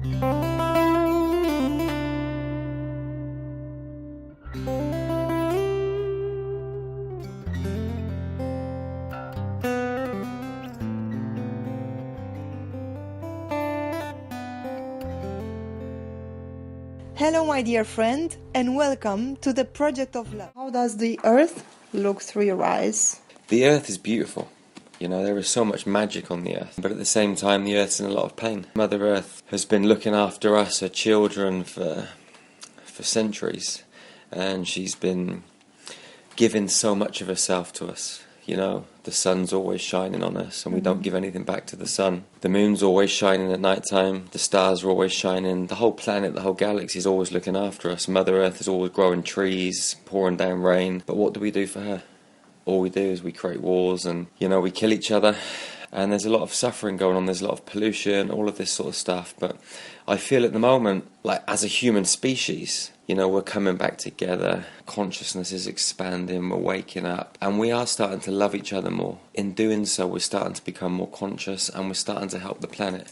Hello my dear friend, and welcome to the Project of Love. How does the earth look through your eyes? The earth is beautiful. You know, there is so much magic on the earth, but at the same time the earth's in a lot of pain. Mother Earth has been looking after us, her children, for centuries, and she's been giving so much of herself to us. You know, the sun's always shining on us and we don't give anything back to the sun. The moon's always shining at night time, the stars are always shining, the whole planet, the whole galaxy is always looking after us. Mother Earth is always growing trees, pouring down rain, but what do we do for her? All we do is we create wars and, you know, we kill each other, and there's a lot of suffering going on, there's a lot of pollution, all of this sort of stuff, but I feel at the moment, like as a human species, you know, we're coming back together, consciousness is expanding, we're waking up, and we are starting to love each other more. In doing so, we're starting to become more conscious and we're starting to help the planet.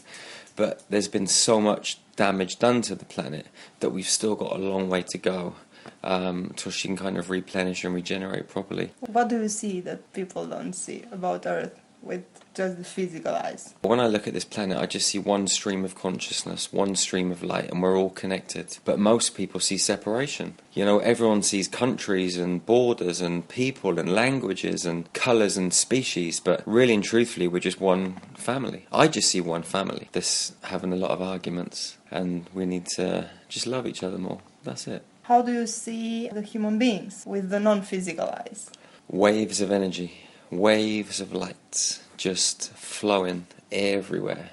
But there's been so much damage done to the planet that we've still got a long way to go till she can kind of replenish and regenerate properly. What do you see that people don't see about Earth with just the physical eyes? When I look at this planet, I just see one stream of consciousness, one stream of light, and we're all connected. But most people see separation. You know, everyone sees countries and borders and people and languages and colours and species, but really and truthfully, we're just one family. I just see one family that's having a lot of arguments, and we need to just love each other more. That's it. How do you see the human beings with the non-physical eyes? Waves of energy. Waves of light just flowing everywhere,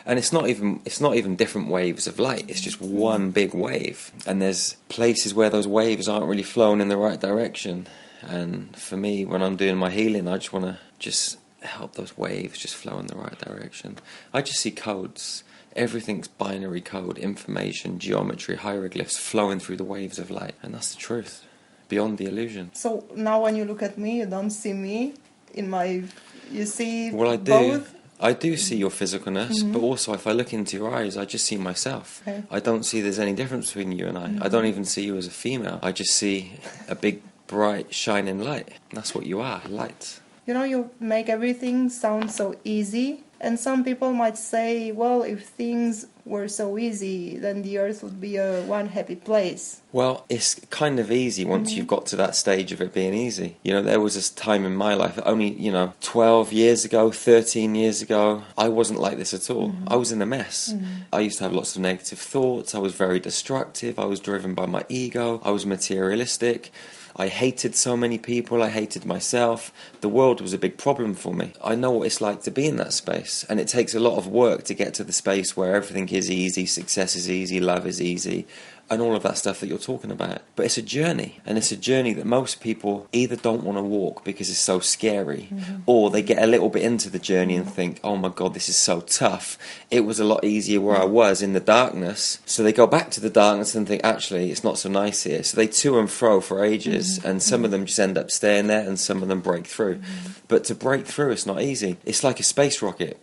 and it's not even different waves of light, it's just one big wave, and there's places where those waves aren't really flowing in the right direction, and for me, when I'm doing my healing, I just want to just help those waves just flow in the right direction. I just see codes. Everything's binary code, information, geometry, hieroglyphs flowing through the waves of light, and that's the truth. Beyond the illusion. So now when you look at me, you don't see me in my... You see well, I do. Both? I do see your physicalness, but also if I look into your eyes, I just see myself. Okay. I don't see there's any difference between you and I. I don't even see you as a female. I just see a big, bright, shining light. That's what you are, light. You know, you make everything sound so easy, and some people might say, well, if things were so easy, then the earth would be a one happy place. Well, it's kind of easy once you've got to that stage of it being easy. You know, there was this time in my life, only, 12 years ago, 13 years ago, I wasn't like this at all. I was in a mess. I used to have lots of negative thoughts, I was very destructive, I was driven by my ego, I was materialistic. I hated so many people, I hated myself. The world was a big problem for me. I know what it's like to be in that space, and it takes a lot of work to get to the space where everything is easy, success is easy, love is easy, and all of that stuff that you're talking about. But it's a journey, and it's a journey that most people either don't want to walk because it's so scary, or they get a little bit into the journey and think, oh my God, this is so tough. It was a lot easier where I was in the darkness. So they go back to the darkness and think, actually, it's not so nice here. So they to and fro for ages, and some of them just end up staying there, and some of them break through. But to break through, it's not easy. It's like a space rocket.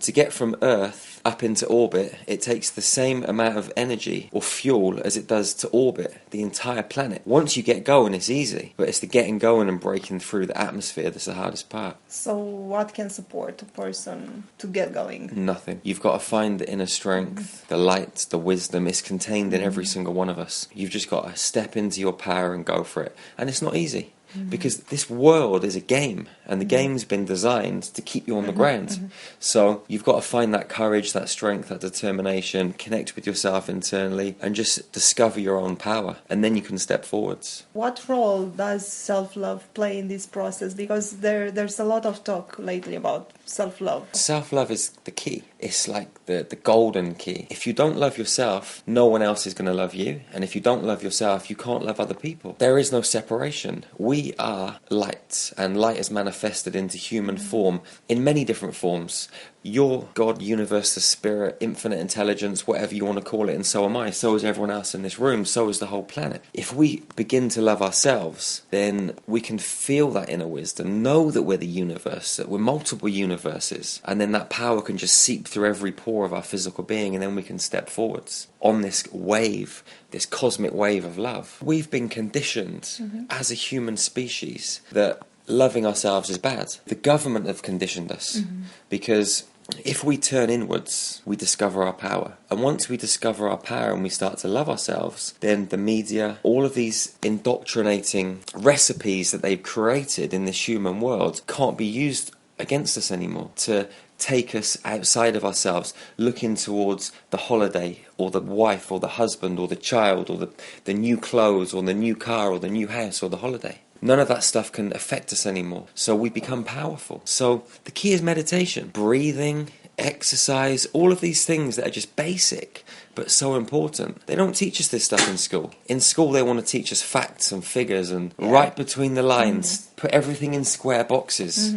To get from Earth up into orbit, it takes the same amount of energy or fuel as it does to orbit the entire planet. Once you get going, it's easy, but it's the getting going and breaking through the atmosphere that's the hardest part. So what can support a person to get going? Nothing. You've got to find the inner strength, the light, the wisdom. It's contained in every single one of us. You've just got to step into your power and go for it. And it's not easy. Because this world is a game, and the game's been designed to keep you on the ground. So you've got to find that courage, that strength, that determination, connect with yourself internally, and just discover your own power, and then you can step forwards. What role does self-love play in this process? Because there's a lot of talk lately about self-love. Self-love is the key. It's like the golden key. If you don't love yourself, no one else is going to love you. And if you don't love yourself, you can't love other people. There is no separation. We are light, and light is manifested into human form in many different forms. You're God, universe, the spirit, infinite intelligence, whatever you want to call it, and so am I. So is everyone else in this room. So is the whole planet. If we begin to love ourselves, then we can feel that inner wisdom, know that we're the universe, that we're multiple universes, and then that power can just seep through every pore of our physical being, and then we can step forwards on this wave, this cosmic wave of love. We've been conditioned as a human species that loving ourselves is bad. The government have conditioned us because if we turn inwards, we discover our power. And once we discover our power and we start to love ourselves, then the media, all of these indoctrinating recipes that they've created in this human world can't be used against us anymore to take us outside of ourselves, looking towards the holiday or the wife or the husband or the child or the new clothes or the new car or the new house or the holiday. None of that stuff can affect us anymore. So we become powerful. So the key is meditation, breathing, exercise, all of these things that are just basic but so important. They don't teach us this stuff in school. In school they want to teach us facts and figures and write between the lines, put everything in square boxes.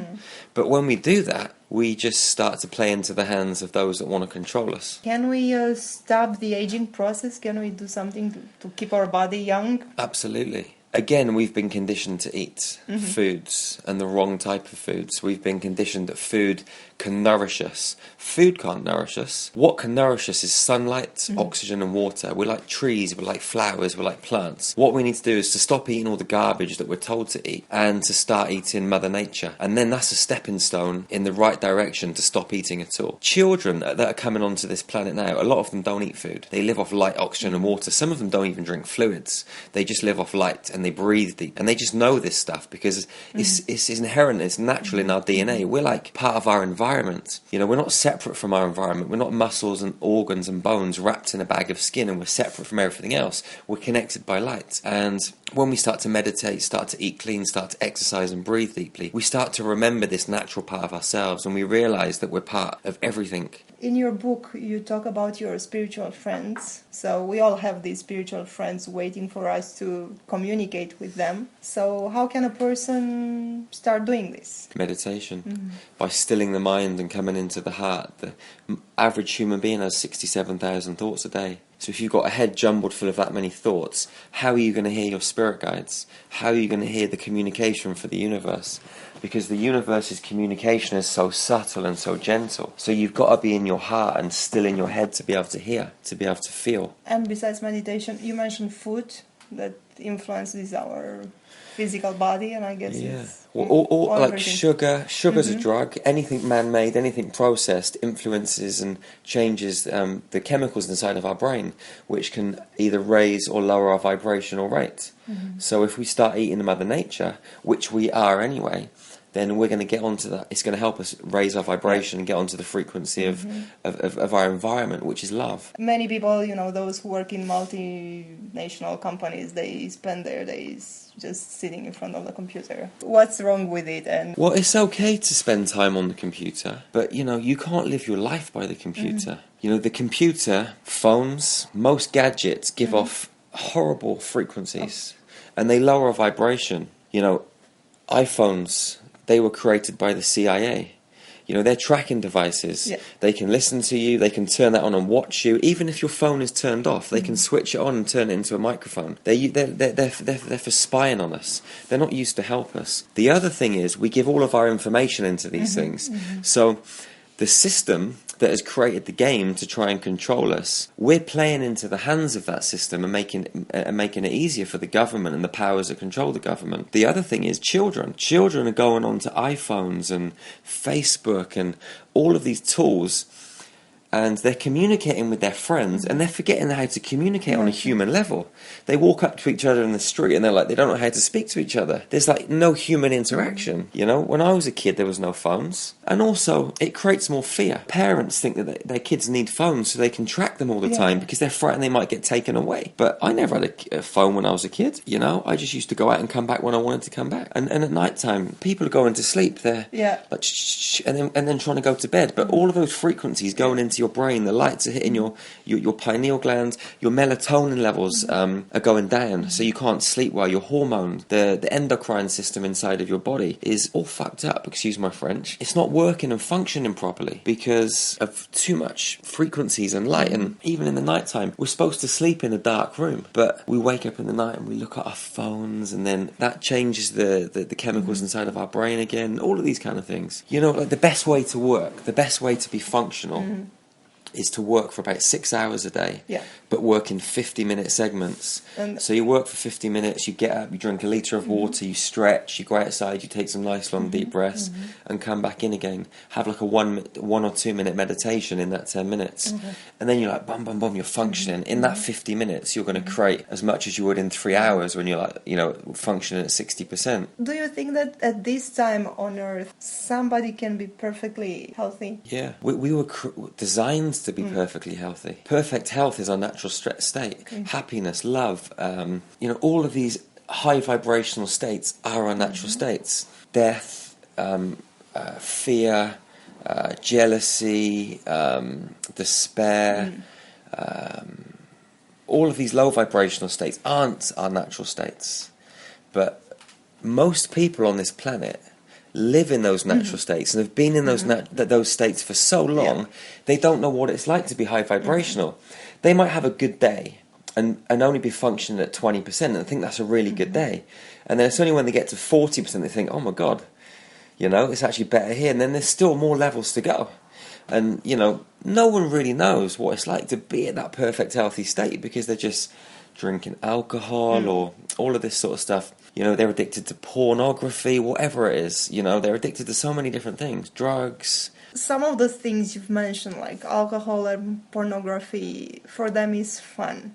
But when we do that, we just start to play into the hands of those that want to control us. Can we stop the aging process? Can we do something to keep our body young? Absolutely. Again, we've been conditioned to eat foods and the wrong type of foods. We've been conditioned that food can nourish us. Food can't nourish us. What can nourish us is sunlight, oxygen and water. We're like trees, we're like flowers, we're like plants. What we need to do is to stop eating all the garbage that we're told to eat and to start eating Mother Nature. And then that's a stepping stone in the right direction to stop eating at all. Children that are coming onto this planet now, a lot of them don't eat food. They live off light, oxygen and water. Some of them don't even drink fluids. They just live off light and they breathe deep. And they just know this stuff because it's inherent, it's natural in our DNA. We're like part of our environment. You know, we're not separate from our environment. We're not muscles and organs and bones wrapped in a bag of skin and we're separate from everything else. We're connected by light. And when we start to meditate, start to eat clean, start to exercise and breathe deeply, we start to remember this natural part of ourselves and we realize that we're part of everything. In your book, you talk about your spiritual friends. So we all have these spiritual friends waiting for us to communicate with them. So how can a person start doing this? Meditation. By stilling the mind and coming into the heart. The average human being has 67,000 thoughts a day. So if you've got a head jumbled full of that many thoughts, how are you going to hear your spirit guides? How are you going to hear the communication for the universe? Because the universe's communication is so subtle and so gentle. So you've got to be in your heart and still in your head to be able to hear, to be able to feel. And besides meditation, you mentioned food that influences our physical body, and I guess it's all like sugar's a drug. Anything man-made, anything processed influences and changes the chemicals inside of our brain, which can either raise or lower our vibrational rate. So if we start eating Mother Nature, which we are anyway, then we're going to get onto that. It's going to help us raise our vibration and get onto the frequency of our environment, which is love. Many people, you know, those who work in multinational companies, they spend their days just sitting in front of the computer. What's wrong with it? And well, it's okay to spend time on the computer, but, you know, you can't live your life by the computer. You know, the computer, phones, most gadgets give off horrible frequencies, and they lower our vibration. You know, iPhones, they were created by the CIA. You know, they're tracking devices. Yeah. They can listen to you, they can turn that on and watch you. Even if your phone is turned off, they can switch it on and turn it into a microphone. They're for spying on us. They're not used to help us. The other thing is, we give all of our information into these things. So the system that has created the game to try and control us, we're playing into the hands of that system and making it easier for the government and the powers that control the government. The other thing is children. Children are going on to iPhones and Facebook and all of these tools, and they're communicating with their friends, and they're forgetting how to communicate on a human level. They walk up to each other in the street, and they're like, they don't know how to speak to each other. There's like no human interaction. You know, when I was a kid, there was no phones. And also, it creates more fear. Parents think that their kids need phones so they can track them all the time because they're frightened they might get taken away. But I never had a phone when I was a kid, you know. I just used to go out and come back when I wanted to come back. And at night time, people are going to sleep. They're like, shh, and then trying to go to bed. But all of those frequencies going into your brain, the lights are hitting your pineal gland, your melatonin levels are going down, so you can't sleep well, your hormones, the endocrine system inside of your body is all fucked up, excuse my French. It's not working and functioning properly because of too much frequencies and light. And even in the nighttime, we're supposed to sleep in a dark room, but we wake up in the night and we look at our phones, and then that changes the chemicals inside of our brain again, all of these kind of things. You know, like the best way to work, the best way to be functional is to work for about 6 hours a day, but work in 50-minute segments. And so you work for 50 minutes, you get up, you drink a litre of water, you stretch, you go outside, you take some nice long deep breaths, and come back in again. Have like a 1 or 2 minute meditation in that 10 minutes. And then you're like, bum, bum, bum, you're functioning. In that 50 minutes, you're going to create as much as you would in 3 hours when you're like, you know, functioning at 60%. Do you think that at this time on Earth, somebody can be perfectly healthy? Yeah, we were designed to be perfectly healthy. Perfect health is our natural state. Happiness, love, you know, all of these high vibrational states are our natural states. Death, fear, jealousy, despair, all of these low vibrational states aren't our natural states. But most people on this planet live in those natural states and have been in those states for so long, they don't know what it's like to be high vibrational. They might have a good day and only be functioning at 20% and think that's a really good day. And then it's only when they get to 40% they think, oh my God, you know, it's actually better here. And then there's still more levels to go. And, you know, no one really knows what it's like to be at that perfect healthy state because they're just drinking alcohol or all of this sort of stuff. You know, they're addicted to pornography, whatever it is. You know, they're addicted to so many different things. Drugs. Some of the things you've mentioned, like alcohol and pornography, for them is fun.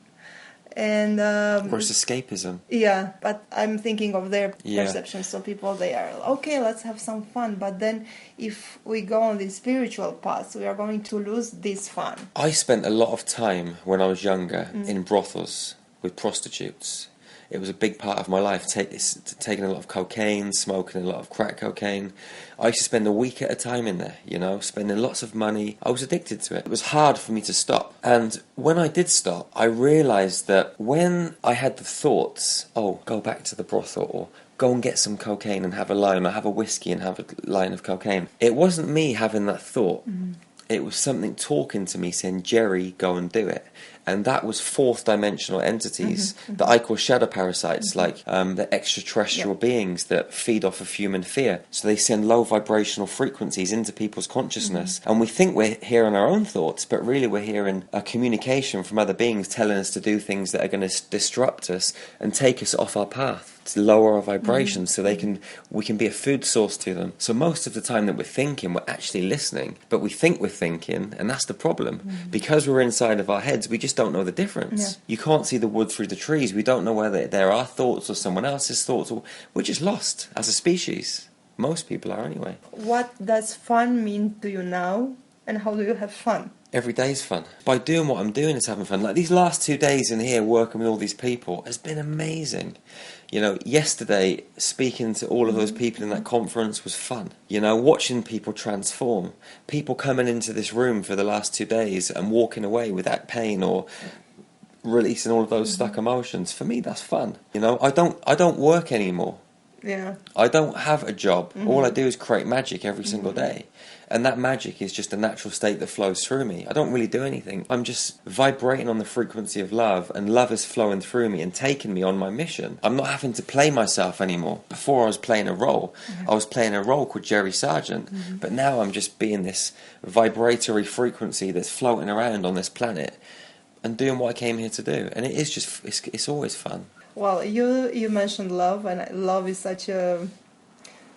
And or it's escapism. Yeah, but I'm thinking of their perception. So people, they are, okay, let's have some fun. But then if we go on the spiritual path, we are going to lose this fun. I spent a lot of time when I was younger in brothels with prostitutes. It was a big part of my life, taking a lot of cocaine, smoking a lot of crack cocaine. I used to spend a week at a time in there, you know, spending lots of money. I was addicted to it. It was hard for me to stop. And when I did stop, I realised that when I had the thoughts, oh, go back to the brothel, or go and get some cocaine and have a line, or have a whiskey and have a line of cocaine, it wasn't me having that thought. It was something talking to me saying, Jerry, go and do it. And that was fourth dimensional entities that I call shadow parasites, like the extraterrestrial beings that feed off of human fear. So they send low vibrational frequencies into people's consciousness. And we think we're hearing our own thoughts, but really we're hearing a communication from other beings telling us to do things that are going to disrupt us and take us off our path, to lower our vibrations so we can be a food source to them. So most of the time that we're thinking, we're actually listening, but we think we're thinking, and that's the problem. Because we're inside of our heads, we just don't know the difference. You can't see the wood through the trees. We don't know whether they're our thoughts or someone else's thoughts, or we're just lost as a species. Most people are anyway. What does fun mean to you now, and how do you have fun? Every day's fun. By doing what I'm doing is having fun. Like these last 2 days in here working with all these people has been amazing. You know, yesterday speaking to all of those people in that conference was fun. You know, watching people transform. People coming into this room for the last 2 days and walking away without pain or releasing all of those stuck emotions. For me, that's fun. You know, I don't work anymore. Yeah. I don't have a job. All I do is create magic every single day. And that magic is just a natural state that flows through me. I don't really do anything. I'm just vibrating on the frequency of love, and love is flowing through me and taking me on my mission. I'm not having to play myself anymore. Before I was playing a role. I was playing a role called Jerry Sargeant. But now I'm just being this vibratory frequency that's floating around on this planet and doing what I came here to do. And it is just, it's always fun. Well, you mentioned love, and love is such a,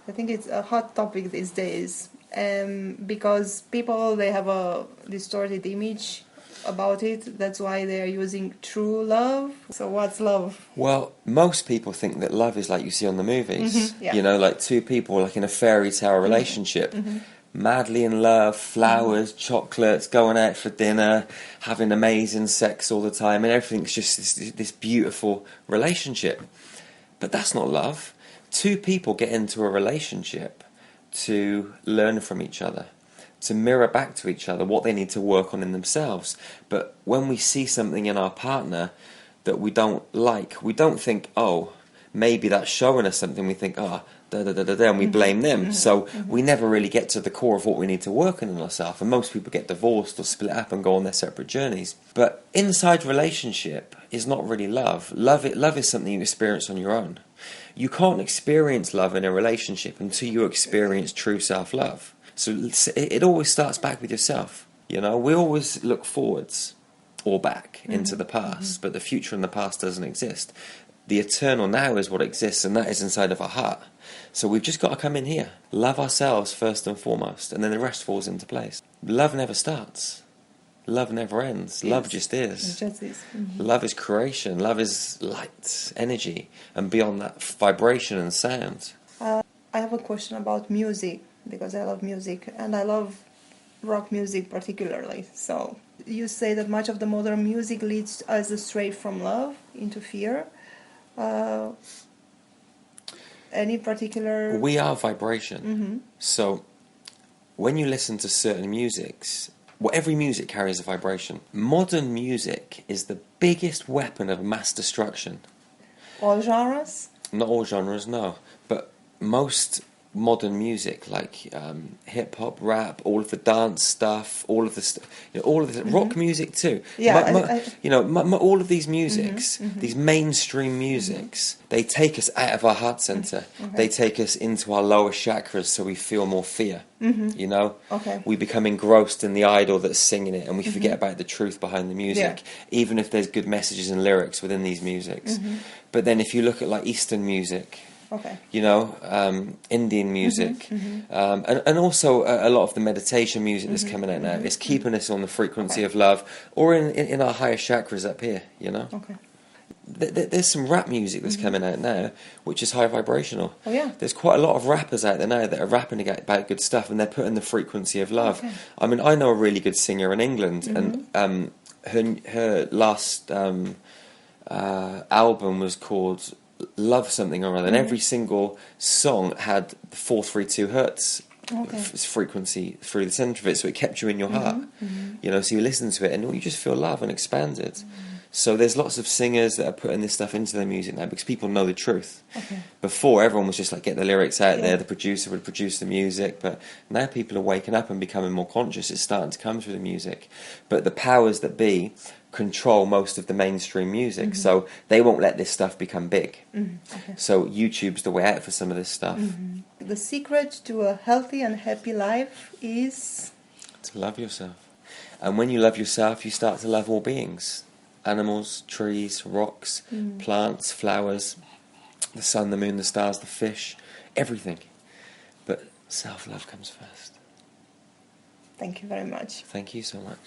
I think it's a hot topic these days. Because people, they have a distorted image about it. That's why they are using true love. So what's love? Well, most people think that love is like you see on the movies. You know, like two people like in a fairy tale relationship. Madly in love, flowers, chocolates, going out for dinner, having amazing sex all the time, and everything's just this beautiful relationship. But that's not love. Two people get into a relationship to learn from each other, to mirror back to each other what they need to work on in themselves. But when we see something in our partner that we don't like, we don't think, oh, maybe that's showing us something. We think, oh, da da da da da, and we blame them. So we never really get to the core of what we need to work on in ourselves. And most people get divorced or split up and go on their separate journeys. But inside relationship is not really love. Love is something you experience on your own. You can't experience love in a relationship until you experience true self-love. So it always starts back with yourself. You know, we always look forwards or back into the past, but the future and the past doesn't exist. The eternal now is what exists, and that is inside of our heart. So we've just got to come in here, love ourselves first and foremost, and then the rest falls into place. Love never starts. Love never ends. Yes. Love just is. It just is. Love is creation. Love is light, energy, and beyond that, vibration and sound. I have a question about music, because I love music, and I love rock music particularly. So you say that much of the modern music leads us astray from love into fear. Any particular... We are vibration. So when you listen to certain musics, well, every music carries a vibration. Modern music is the biggest weapon of mass destruction. All genres? Not all genres, no. But most modern music, like hip-hop, rap, all of the dance stuff, all of the all of the rock music too. Yeah, all of these musics, these mainstream musics, they take us out of our heart center. Okay. They take us into our lower chakras, so we feel more fear. You know, Okay. we become engrossed in the idol that's singing it, and we forget about the truth behind the music, even if there's good messages and lyrics within these musics. But then, if you look at like Eastern music. Okay. You know, Indian music, and also a lot of the meditation music that's coming out now is keeping us on the frequency of love, or in our higher chakras up here, you know. Okay. There's some rap music that's coming out now, which is high vibrational. Oh, yeah. There's quite a lot of rappers out there now that are rapping about good stuff, and they're putting the frequency of love. Okay. I mean, I know a really good singer in England, and her last album was called Love Something or other, and every single song had 432 hertz frequency through the centre of it, so it kept you in your heart. You know, so you listen to it and you just feel love and expanded. So there's lots of singers that are putting this stuff into their music now because people know the truth. Okay. Before, everyone was just like, get the lyrics out there, the producer would produce the music, but now people are waking up and becoming more conscious. It's starting to come through the music. But the powers that be control most of the mainstream music, so they won't let this stuff become big. Okay. So YouTube's the way out for some of this stuff. The secret to a healthy and happy life is... To love yourself. And when you love yourself, you start to love all beings. Animals, trees, rocks, plants, flowers, the sun, the moon, the stars, the fish, everything. But self-love comes first. Thank you very much. Thank you so much.